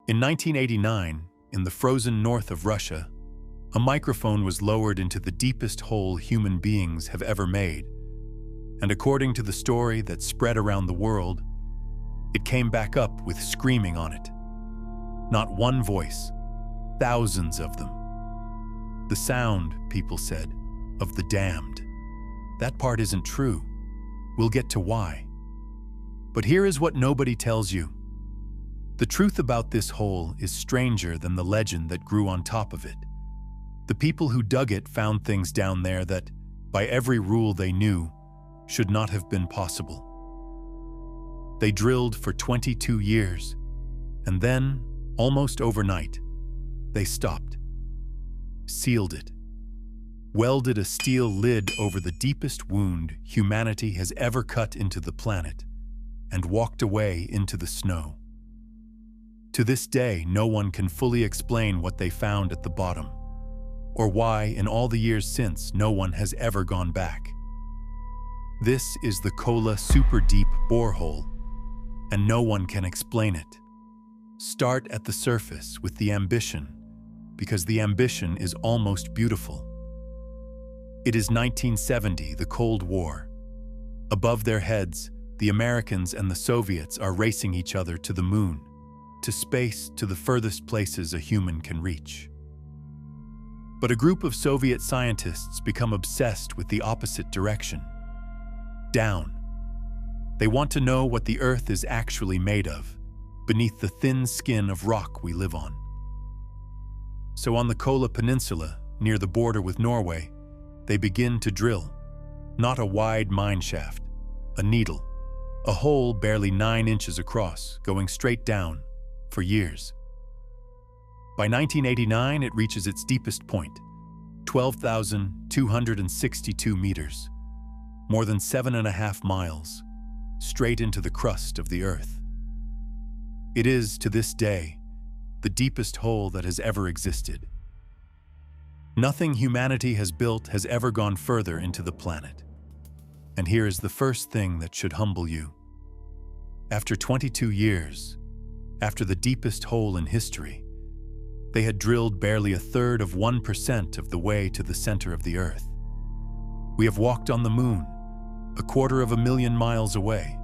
In 1989, in the frozen north of Russia, a microphone was lowered into the deepest hole human beings have ever made, and according to the story that spread around the world, it came back up with screaming on it. Not one voice, thousands of them. The sound, people said, of the damned. That part isn't true. We'll get to why. But here is what nobody tells you. The truth about this hole is stranger than the legend that grew on top of it. The people who dug it found things down there that, by every rule they knew, should not have been possible. They drilled for 22 years, and then, almost overnight, they stopped, sealed it, welded a steel lid over the deepest wound humanity has ever cut into the planet, and walked away into the snow. To this day, no one can fully explain what they found at the bottom, or why, in all the years since, no one has ever gone back. This is the Kola Superdeep Borehole, and no one can explain it. Start at the surface with the ambition, because the ambition is almost beautiful. It is 1970, the Cold War. Above their heads, the Americans and the Soviets are racing each other to the moon, to space, to the furthest places a human can reach. But a group of Soviet scientists become obsessed with the opposite direction. Down. They want to know what the Earth is actually made of, beneath the thin skin of rock we live on. So on the Kola Peninsula, near the border with Norway, they begin to drill. Not a wide mine shaft, a needle, a hole barely 9 inches across, going straight down, for years. By 1989, it reaches its deepest point, 12,262 meters, more than 7.5 miles, straight into the crust of the Earth. It is, to this day, the deepest hole that has ever existed. Nothing humanity has built has ever gone further into the planet. And here is the first thing that should humble you. After 22 years, after the deepest hole in history, they had drilled barely 1/3 of 1% of the way to the center of the Earth. We have walked on the moon, 250,000 miles away.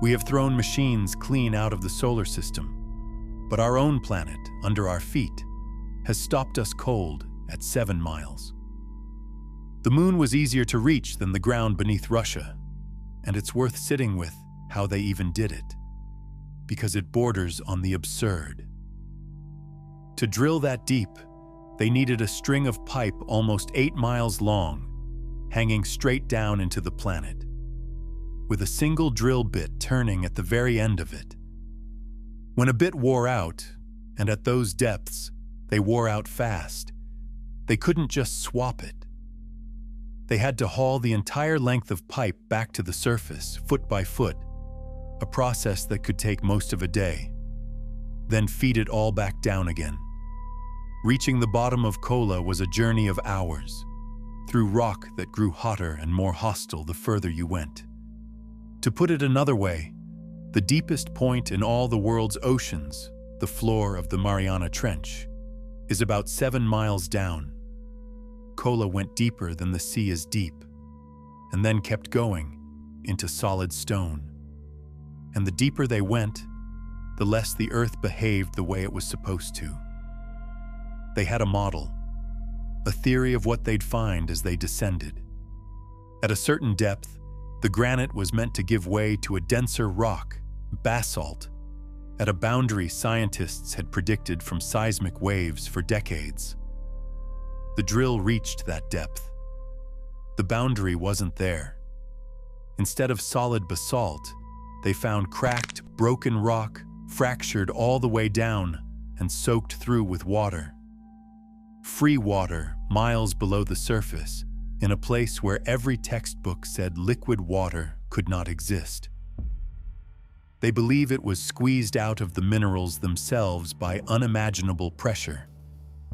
We have thrown machines clean out of the solar system, but our own planet, under our feet, has stopped us cold at 7 miles. The moon was easier to reach than the ground beneath Russia, and it's worth sitting with how they even did it, because it borders on the absurd. To drill that deep, they needed a string of pipe almost 8 miles long, hanging straight down into the planet, with a single drill bit turning at the very end of it. When a bit wore out, and at those depths, they wore out fast, they couldn't just swap it. They had to haul the entire length of pipe back to the surface, foot by foot, a process that could take most of a day, then feed it all back down again. Reaching the bottom of Kola was a journey of hours, through rock that grew hotter and more hostile the further you went. To put it another way, the deepest point in all the world's oceans, the floor of the Mariana Trench, is about 7 miles down. Kola went deeper than the sea is deep, and then kept going into solid stone. And the deeper they went, the less the Earth behaved the way it was supposed to. They had a model, a theory of what they'd find as they descended. At a certain depth, the granite was meant to give way to a denser rock, basalt, at a boundary scientists had predicted from seismic waves for decades. The drill reached that depth. The boundary wasn't there. Instead of solid basalt, they found cracked, broken rock, fractured all the way down and soaked through with water. Free water, miles below the surface, in a place where every textbook said liquid water could not exist. They believe it was squeezed out of the minerals themselves by unimaginable pressure.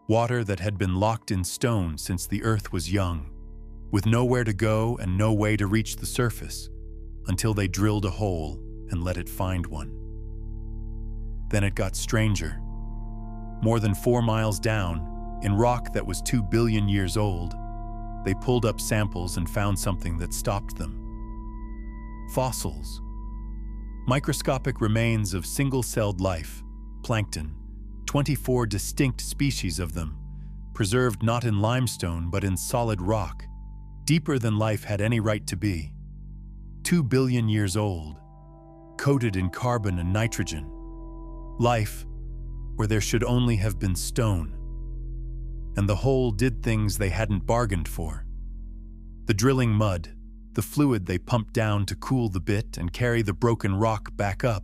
Water that had been locked in stone since the Earth was young, with nowhere to go and no way to reach the surface, until they drilled a hole and let it find one. Then it got stranger. More than 4 miles down, in rock that was 2 billion years old, they pulled up samples and found something that stopped them. Fossils. Microscopic remains of single-celled life, plankton, 24 distinct species of them, preserved not in limestone but in solid rock, deeper than life had any right to be. 2 billion years old, coated in carbon and nitrogen. Life where there should only have been stone. And the hole did things they hadn't bargained for. The drilling mud, the fluid they pumped down to cool the bit and carry the broken rock back up,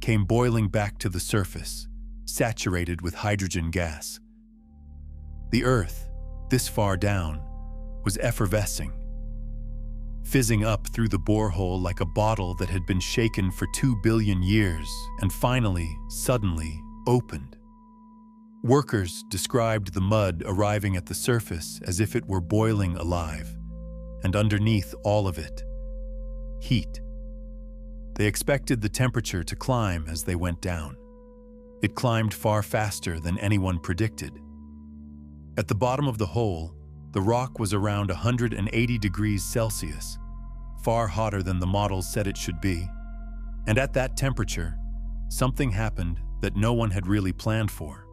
came boiling back to the surface, saturated with hydrogen gas. The earth, this far down, was effervescing, fizzing up through the borehole like a bottle that had been shaken for 2 billion years and finally, suddenly, opened. Workers described the mud arriving at the surface as if it were boiling alive, and underneath all of it, heat. They expected the temperature to climb as they went down. It climbed far faster than anyone predicted. At the bottom of the hole, the rock was around 180 degrees Celsius, far hotter than the models said it should be. And at that temperature, something happened that no one had really planned for.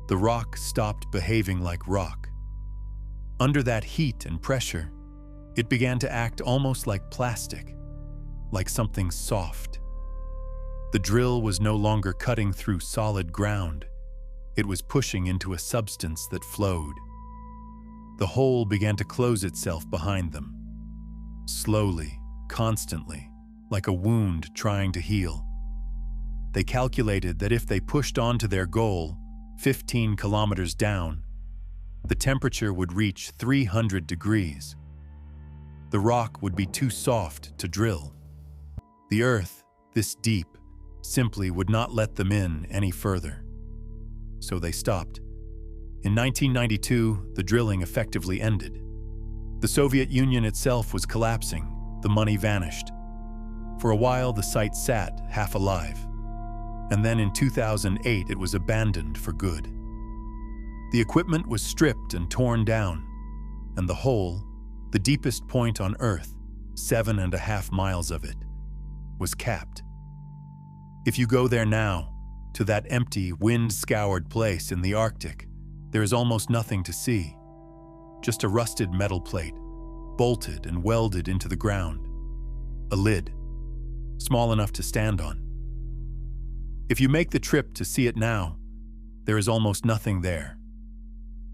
The rock stopped behaving like rock. Under that heat and pressure, it began to act almost like plastic, like something soft. The drill was no longer cutting through solid ground. It was pushing into a substance that flowed. The hole began to close itself behind them. Slowly, constantly, like a wound trying to heal. They calculated that if they pushed on to their goal, 15 kilometers down, the temperature would reach 300 degrees. The rock would be too soft to drill. The earth, this deep, simply would not let them in any further. So they stopped. In 1992, the drilling effectively ended. The Soviet Union itself was collapsing. The money vanished. For a while, the site sat half alive. And then in 2008, it was abandoned for good. The equipment was stripped and torn down, and the hole, the deepest point on Earth, 7.5 miles of it, was capped. If you go there now, to that empty, wind-scoured place in the Arctic, there is almost nothing to see. Just a rusted metal plate, bolted and welded into the ground. A lid, small enough to stand on. If you make the trip to see it now, there is almost nothing there.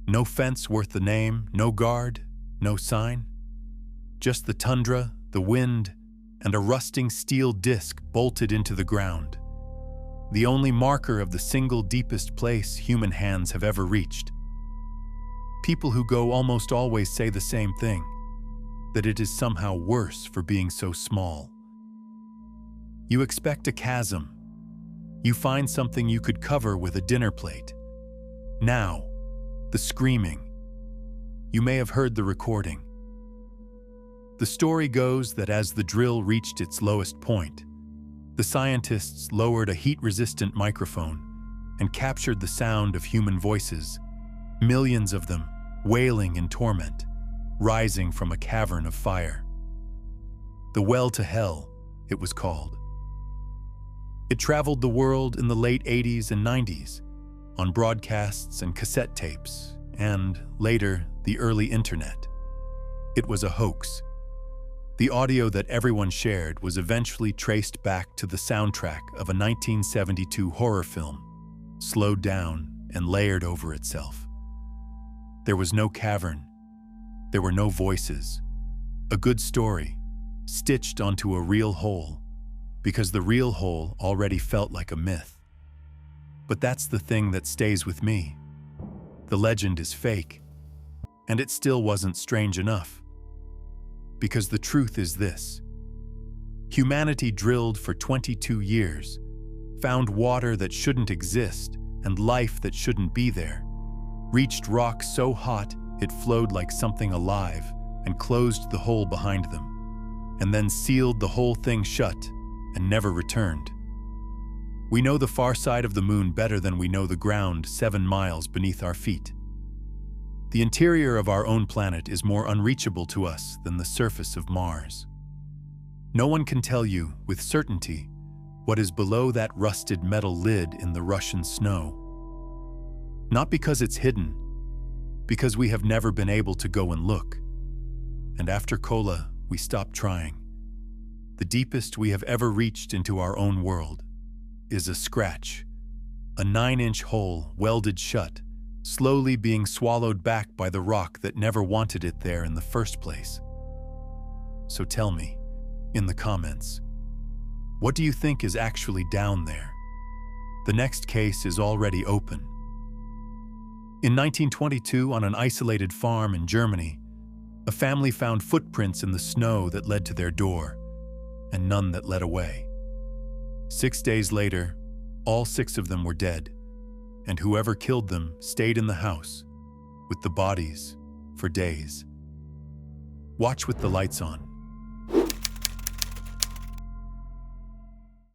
No fence worth the name, no guard, no sign. Just the tundra, the wind, and a rusting steel disc bolted into the ground. The only marker of the single deepest place human hands have ever reached. People who go almost always say the same thing, that it is somehow worse for being so small. You expect a chasm. You find something you could cover with a dinner plate. Now, the screaming. You may have heard the recording. The story goes that as the drill reached its lowest point, the scientists lowered a heat-resistant microphone and captured the sound of human voices, millions of them wailing in torment, rising from a cavern of fire. The Well to Hell, it was called. It traveled the world in the late 80s and 90s, on broadcasts and cassette tapes, and, later, the early internet. It was a hoax. The audio that everyone shared was eventually traced back to the soundtrack of a 1972 horror film, slowed down and layered over itself. There was no cavern. There were no voices. A good story, stitched onto a real hole, because the real hole already felt like a myth. But that's the thing that stays with me. The legend is fake, and it still wasn't strange enough. Because the truth is this. Humanity drilled for 22 years, found water that shouldn't exist and life that shouldn't be there, reached rock so hot it flowed like something alive and closed the hole behind them, and then sealed the whole thing shut and never returned. We know the far side of the moon better than we know the ground 7 miles beneath our feet. The interior of our own planet is more unreachable to us than the surface of Mars. No one can tell you, with certainty, what is below that rusted metal lid in the Russian snow. Not because it's hidden, because we have never been able to go and look. And after Kola, we stopped trying. The deepest we have ever reached into our own world is a scratch, a 9-inch hole welded shut, slowly being swallowed back by the rock that never wanted it there in the first place. So tell me, in the comments, what do you think is actually down there? The next case is already open. In 1922, on an isolated farm in Germany, a family found footprints in the snow that led to their door, and none that led away. 6 days later, all 6 of them were dead, and whoever killed them stayed in the house with the bodies for days. Watch with the lights on.